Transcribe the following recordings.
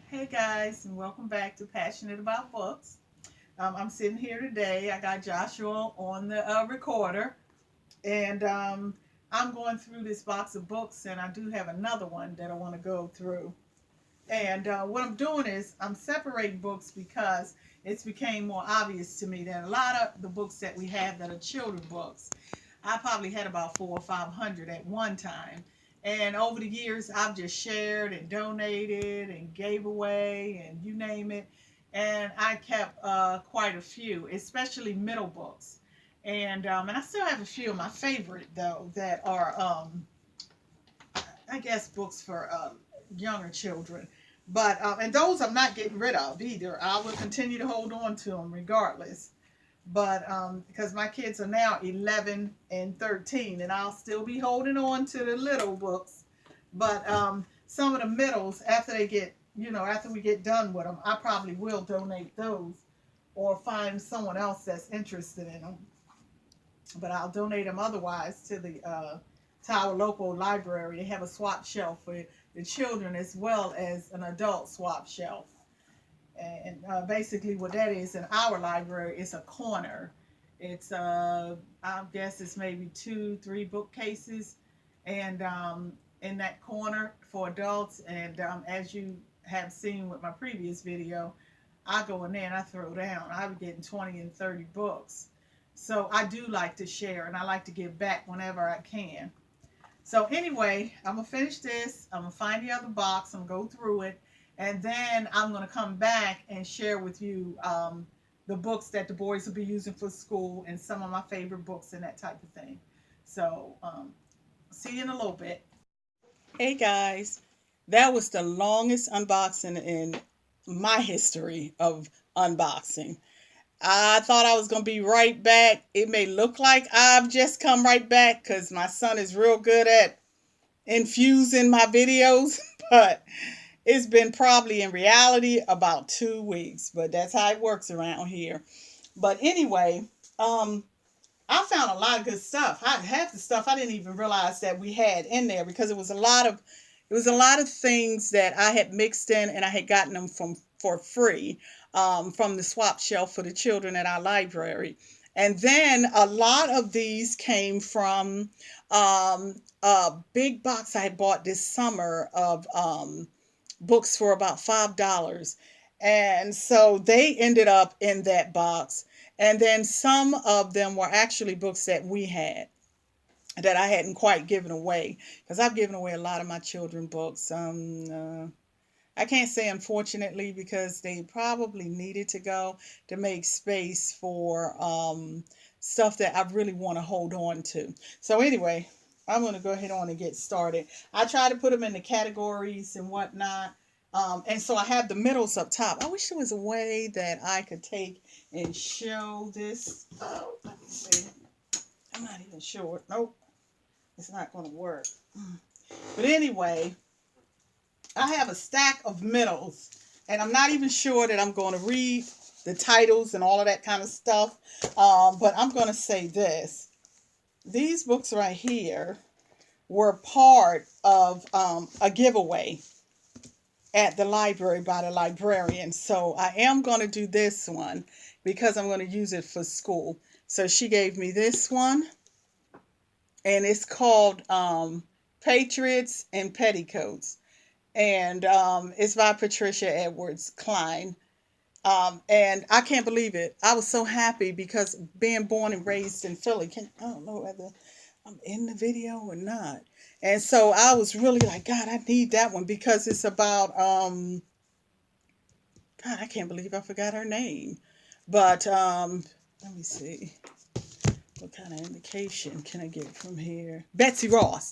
Hey guys, and welcome back to Passionate About Books. I'm sitting here today. I got Joshua on the recorder, and I'm going through this box of books, and I do have another one that I want to go through. And what I'm doing is I'm separating books because it's became more obvious to me that a lot of the books that we have that are children books, I probably had about 400 or 500 at one time. And over the years, I've just shared and donated and gave away and you name it. And I kept quite a few, especially middle books. And I still have a few of my favorite though that are I guess books for younger children. But and those I'm not getting rid of either. I will continue to hold on to them regardless. But because my kids are now 11 and 13, and I'll still be holding on to the little books. But some of the middles, after they get, after we get done with them, I probably will donate those or find someone else that's interested in them. But I'll donate them otherwise to our local library. They have a swap shelf for the children as well as an adult swap shelf. And basically, what that is in our library is a corner. It's I guess it's maybe two, three bookcases, and in that corner for adults. And as you have seen with my previous video, I go in there and I throw down. I be getting 20 and 30 books. So I do like to share, and I like to give back whenever I can. So anyway, I'm gonna finish this. I'm gonna find the other box. I'm gonna go through it, and then I'm gonna come back and share with you the books that the boys will be using for school and some of my favorite books and that type of thing. So see you in a little bit. Hey guys, that was the longest unboxing in my history of unboxing. I thought I was going to be right back. It may look like I've just come right back because my son is real good at infusing my videos, but it's been probably in reality about 2 weeks, but that's how it works around here. But anyway, um, I found a lot of good stuff. Half the stuff I didn't even realize that we had in there because it was a lot of things that I had mixed in and I had gotten them from for free from the swap shelf for the children at our library. And then a lot of these came from a big box I had bought this summer of books for about $5. And so they ended up in that box. And then some of them were actually books that we had that I hadn't quite given away because I've given away a lot of my children books. I can't say unfortunately because they probably needed to go to make space for stuff that I really want to hold on to. So anyway, I'm going to go ahead on and get started. I try to put them in the categories and whatnot. And so I have the middles up top. I wish there was a way that I could take and show this. Oh, let me see. I'm not even sure. Nope, it's not going to work. But anyway, I have a stack of middles, and I'm not even sure that I'm going to read the titles and all of that kind of stuff. But I'm going to say this. These books right here were part of a giveaway at the library by the librarian. So I am going to do this one because I'm going to use it for school. So she gave me this one, and it's called Patriots and Petticoats. And it's by Patricia Edwards Klein. And I can't believe it. I was so happy because being born and raised in Philly, I don't know whether I'm in the video or not. And so I was really like, God, I need that one because it's about God, I can't believe I forgot her name. But let me see. What kind of indication can I get from here? Betsy Ross.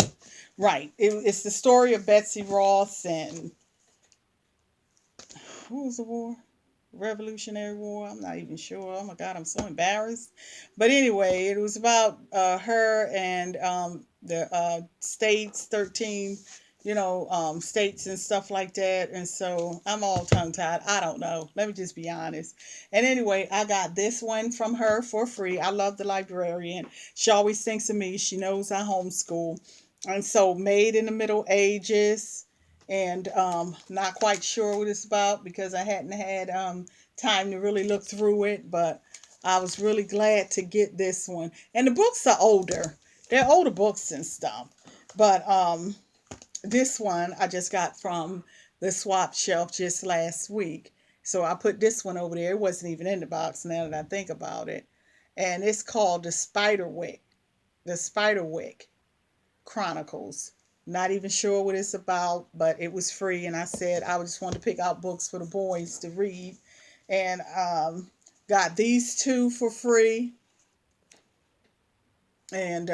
Right. It's the story of Betsy Ross and what was the war? Revolutionary War. I'm not even sure. Oh my God, I'm so embarrassed. But anyway, it was about her and the states, 13, states and stuff like that. And so I'm all tongue tied. I don't know. Let me just be honest. And anyway, I got this one from her for free. I love the librarian. She always thinks of me. She knows I homeschool. And so, made in the Middle Ages. and not quite sure what it's about because I hadn't had time to really look through it, but I was really glad to get this one. And the books are older. They're older books and stuff. But this one I just got from the swap shelf just last week. So I put this one over there. It wasn't even in the box now that I think about it. And it's called The Spiderwick Chronicles. Not even sure what it's about, but it was free, and I said I just wanted to pick out books for the boys to read, and got these two for free, and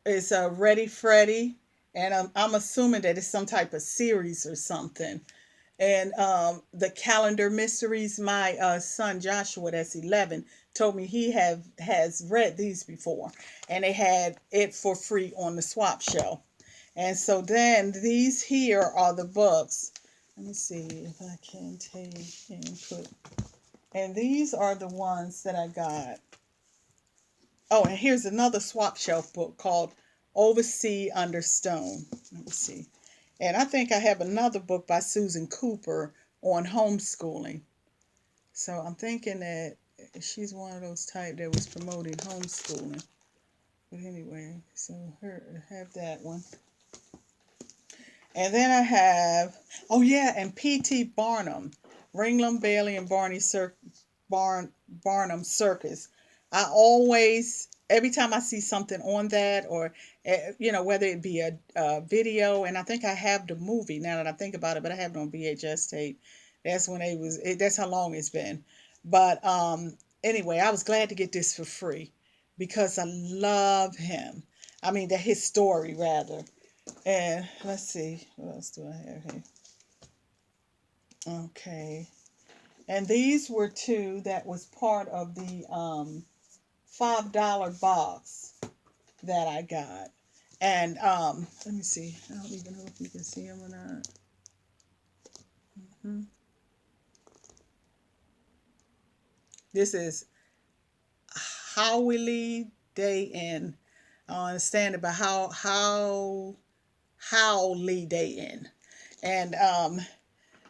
it's a Ready Freddy, and I'm assuming that it's some type of series or something. And the calendar mysteries, my son Joshua, that's 11, told me he has read these before, and they had it for free on the swap show. And so then these here are the books. Let me see if I can take and put. And these are the ones that I got. Oh, and here's another swap shelf book called Oversea Under Stone. Let me see. And I think I have another book by Susan Cooper on homeschooling. So I'm thinking that she's one of those type that was promoting homeschooling. But anyway, so her have that one. And then I have, oh yeah, and P.T. Barnum, Ringling Bailey and Barnum Circus. I always, every time I see something on that, or whether it be a video, and I think I have the movie now that I think about it, but I have it on VHS tape. That's when it was. That's how long it's been. But anyway, I was glad to get this for free because I love him. I mean, his story rather. And let's see, what else do I have here? Okay. And these were two that was part of the $5 box that I got. And let me see. I don't even know if you can see them or not. Mm-hmm. This is Howley Day Inn. I understand about Howley Day Inn. And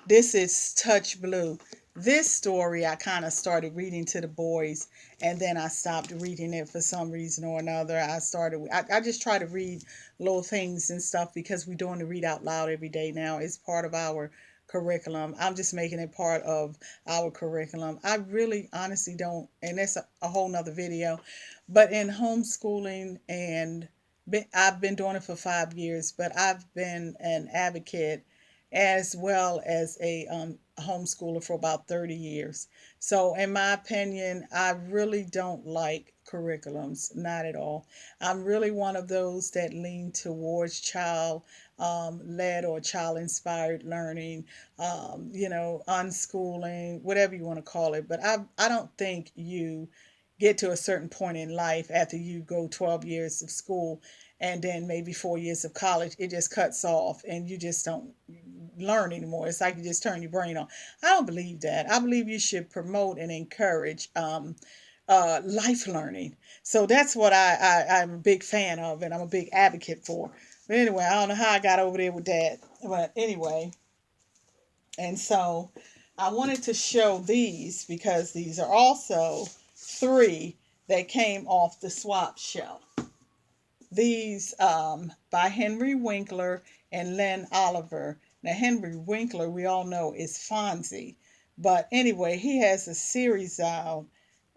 this is Touch Blue. This story I kind of started reading to the boys, and then I stopped reading it for some reason or another. I just try to read little things and stuff because we're doing the read out loud every day now. It's part of our curriculum. I'm just making it part of our curriculum. I really honestly don't, and that's a whole nother video, but in homeschooling, and I've been doing it for 5 years, but I've been an advocate as well as a homeschooler for about 30 years. So, in my opinion, I really don't like curriculums, not at all. I'm really one of those that lean towards child led or child inspired learning, unschooling, whatever you want to call it. But I don't think you get to a certain point in life after you go 12 years of school and then maybe 4 years of college, it just cuts off and you just don't learn anymore. It's like you just turn your brain on. I don't believe that. I believe you should promote and encourage life learning. So that's what I'm a big fan of and I'm a big advocate for. But anyway, I don't know how I got over there with that. But anyway, and so I wanted to show these because these are also three that came off the swap shelf. These by Henry Winkler and Len Oliver. Now, Henry Winkler, we all know, is Fonzie. But anyway, he has a series out,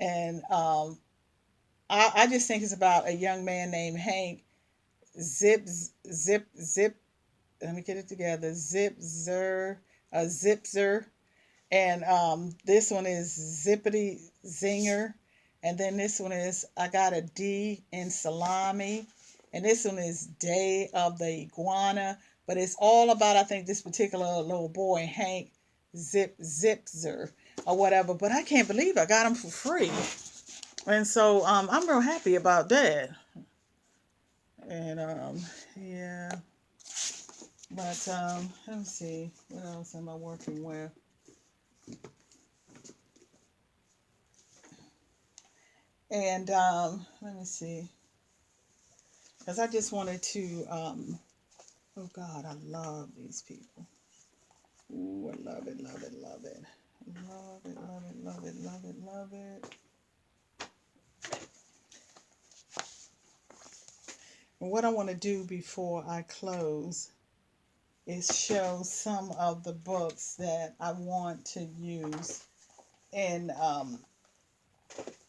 and I just think it's about a young man named Hank Zip. Let me get it together. Zipzer. And this one is Zippity Zinger. And then this one is I Got a D in Salami. And this one is Day of the Iguana. But it's all about, I think, this particular little boy, Hank Zipzer or whatever. But I can't believe I got him for free. And so I'm real happy about that. And yeah. But let me see. What else am I working with? And let me see. Because I just wanted to Oh God, I love these people. Ooh, I love it, love it, love it. Love it, love it, love it, love it, love it. And what I want to do before I close is show some of the books that I want to use, and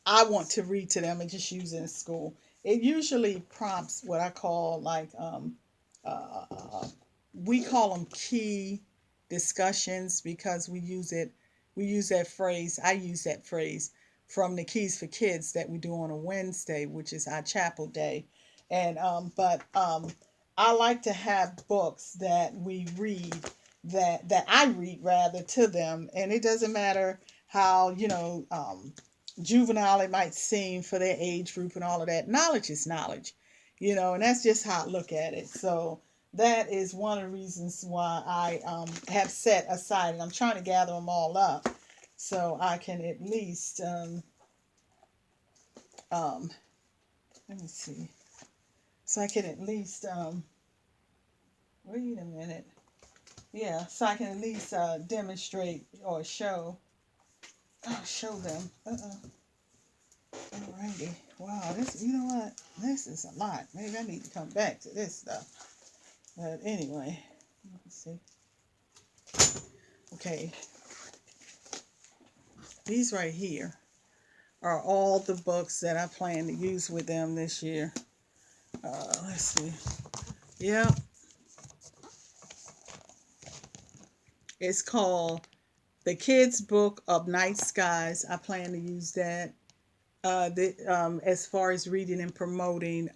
I want to read to them and just use it in school. It usually prompts what I call like uh, we call them key discussions because we use that phrase, I use that phrase from the Keys for Kids that we do on a Wednesday, which is our chapel day. And but I like to have books that we read, that I read rather to them, and it doesn't matter how, juvenile it might seem for their age group and all of that. Knowledge is knowledge, and that's just how I look at it. So that is one of the reasons why I have set aside, and I'm trying to gather them all up so I can at least, um, let me see, so I can at least, wait a minute. Yeah, so I can at least demonstrate or show them. Alrighty. Wow, this, you know what? This is a lot. Maybe I need to come back to this stuff. But anyway, let's see. Okay, these right here are all the books that I plan to use with them this year. Let's see. Yep, it's called The Kids Book of Night Skies. I plan to use that. As far as reading and promoting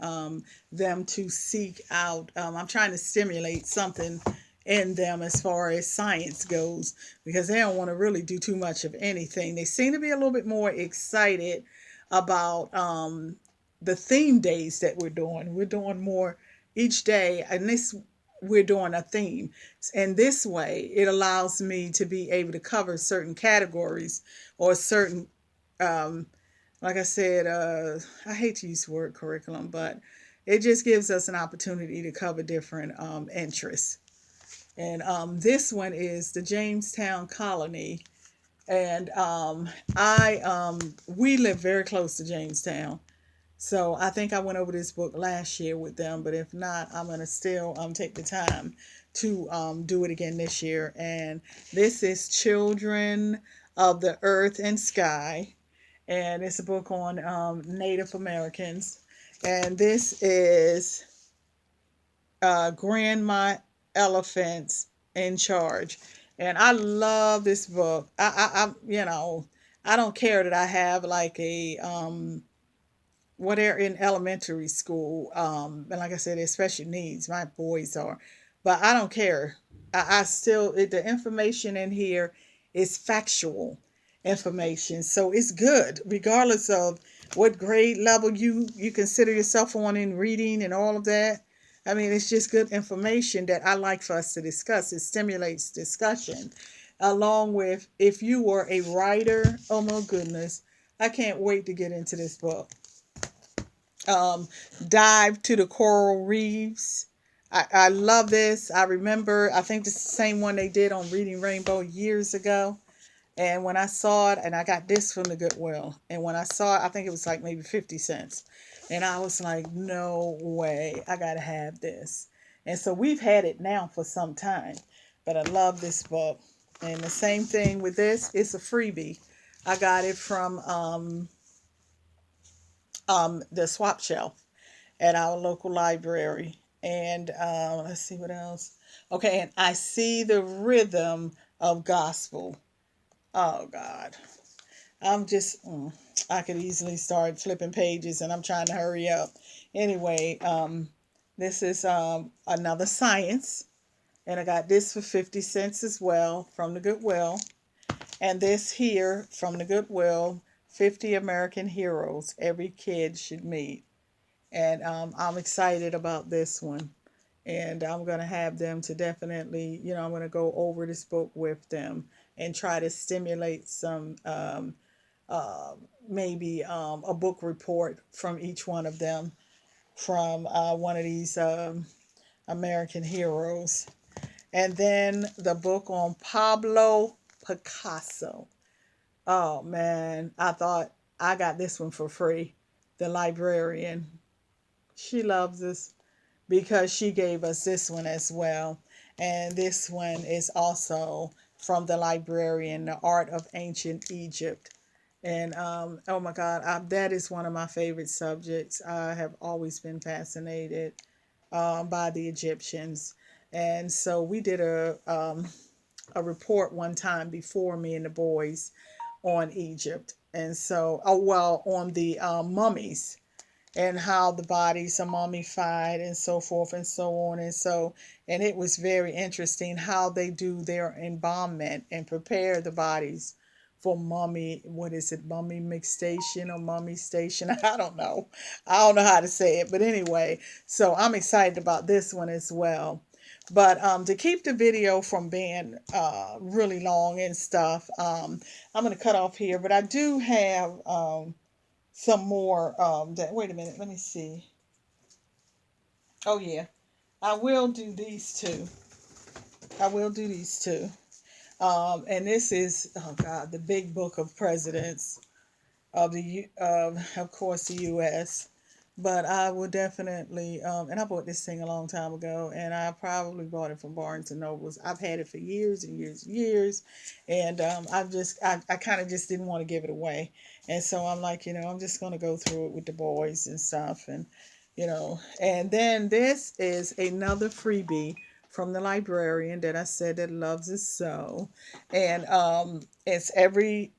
them to seek out, I'm trying to stimulate something in them as far as science goes, because they don't want to really do too much of anything. They seem to be a little bit more excited about the theme days that we're doing. We're doing more each day, and this we're doing a theme. And this way, it allows me to be able to cover certain categories or certain um, like I said, I hate to use the word curriculum, but it just gives us an opportunity to cover different interests. And this one is the Jamestown Colony. And we live very close to Jamestown. So I think I went over this book last year with them, but if not, I'm gonna still take the time to do it again this year. And this is Children of the Earth and Sky, and it's a book on Native Americans. And this is Grandma Elephants in Charge. And I love this book. I don't care that I have like a what they're in elementary school, and like I said, they're special needs. My boys are, but I don't care. I still the information in here is factual information, so it's good regardless of what grade level you consider yourself on in reading and all of that. I mean, it's just good information that I like for us to discuss. It stimulates discussion, along with if you were a writer. Oh my goodness, I can't wait to get into this book. um, Dive to the Coral Reefs. I love this. I remember, I think this is the same one they did on Reading Rainbow years ago. And when I saw it, and I got this from the Goodwill, and when I saw it, I think it was like maybe 50 cents. And I was like, no way, I got to have this. And so we've had it now for some time, but I love this book. And the same thing with this, it's a freebie. I got it from the swap shelf at our local library. And let's see what else. Okay, and I See the Rhythm of Gospel. Oh God, I'm just I could easily start flipping pages, and I'm trying to hurry up. Anyway, this is another science, and I got this for 50 cents as well from the Goodwill. And this here from the Goodwill, 50 American Heroes Every Kid Should Meet. And I'm excited about this one. And I'm going to have them to definitely, I'm going to go over this book with them and try to stimulate some, uh, maybe a book report from each one of them from one of these American heroes. And then the book on Pablo Picasso. Oh man, I thought I got this one for free. The librarian. She loves this because she gave us this one as well. And this one is also from the librarian, The Art of Ancient Egypt. And oh my God, that is one of my favorite subjects. I have always been fascinated by the Egyptians. And so we did a report one time before, me and the boys, on Egypt. And so, oh well, on the mummies and how the bodies are mummified and so forth and so on. And so, and it was very interesting how they do their embalmment and prepare the bodies for mummy, what is it, mummy mixation or mummy station? I don't know how to say it, but anyway, so I'm excited about this one as well. But to keep the video from being really long and stuff, I'm going to cut off here. But I do have some more that, wait a minute, let me see. Oh yeah, I will do these two. I will do these two. And this is, oh God, the big book of presidents of of course the US. But I will definitely, and I bought this thing a long time ago, and I probably bought it from Barnes and Nobles. I've had it for years and years and years, and I kind of just didn't want to give it away, and so I'm like, I'm just gonna go through it with the boys and stuff, and and then this is another freebie from the librarian that I said that loves us so, and it's every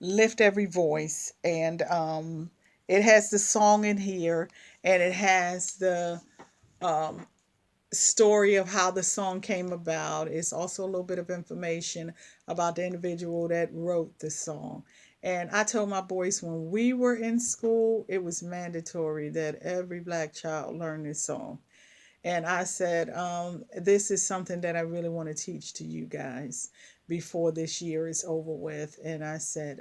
lift every voice, and it has the song in here, and it has the um, story of how the song came about. It's also a little bit of information about the individual that wrote the song. And I told my boys when we were in school, it was mandatory that every black child learn this song. And I said, this is something that I really want to teach to you guys before this year is over with. And I said,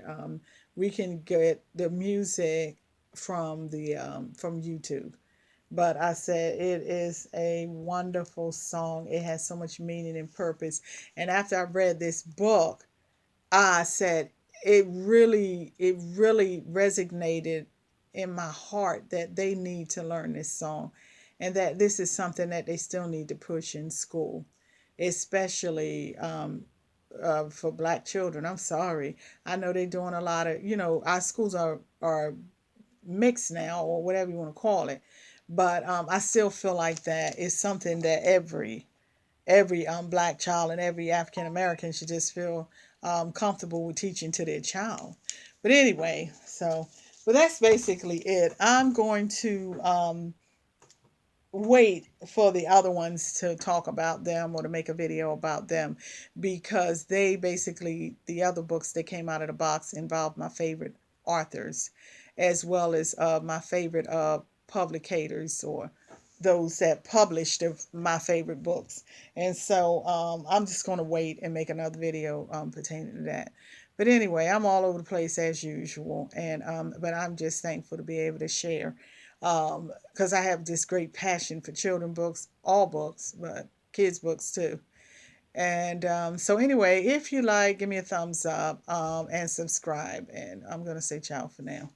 we can get the music from YouTube. But I said, it is a wonderful song. It has so much meaning and purpose. And after I read this book, I said, it really resonated in my heart that they need to learn this song, and that this is something that they still need to push in school, especially for black children. I'm sorry. I know they're doing a lot of, our schools are mixed now, or whatever you want to call it. But I still feel like that is something that every black child and every African American should just feel comfortable with teaching to their child. But anyway, but that's basically it. I'm going to wait for the other ones to talk about them or to make a video about them, because they basically, the other books that came out of the box involve my favorite authors, as well as my favorite publicators, or those that published my favorite books. And so I'm just going to wait and make another video pertaining to that. But anyway, I'm all over the place as usual, and but I'm just thankful to be able to share, because I have this great passion for children books, all books, but kids books too. And so anyway, if you like, give me a thumbs up and subscribe. And I'm going to say ciao for now.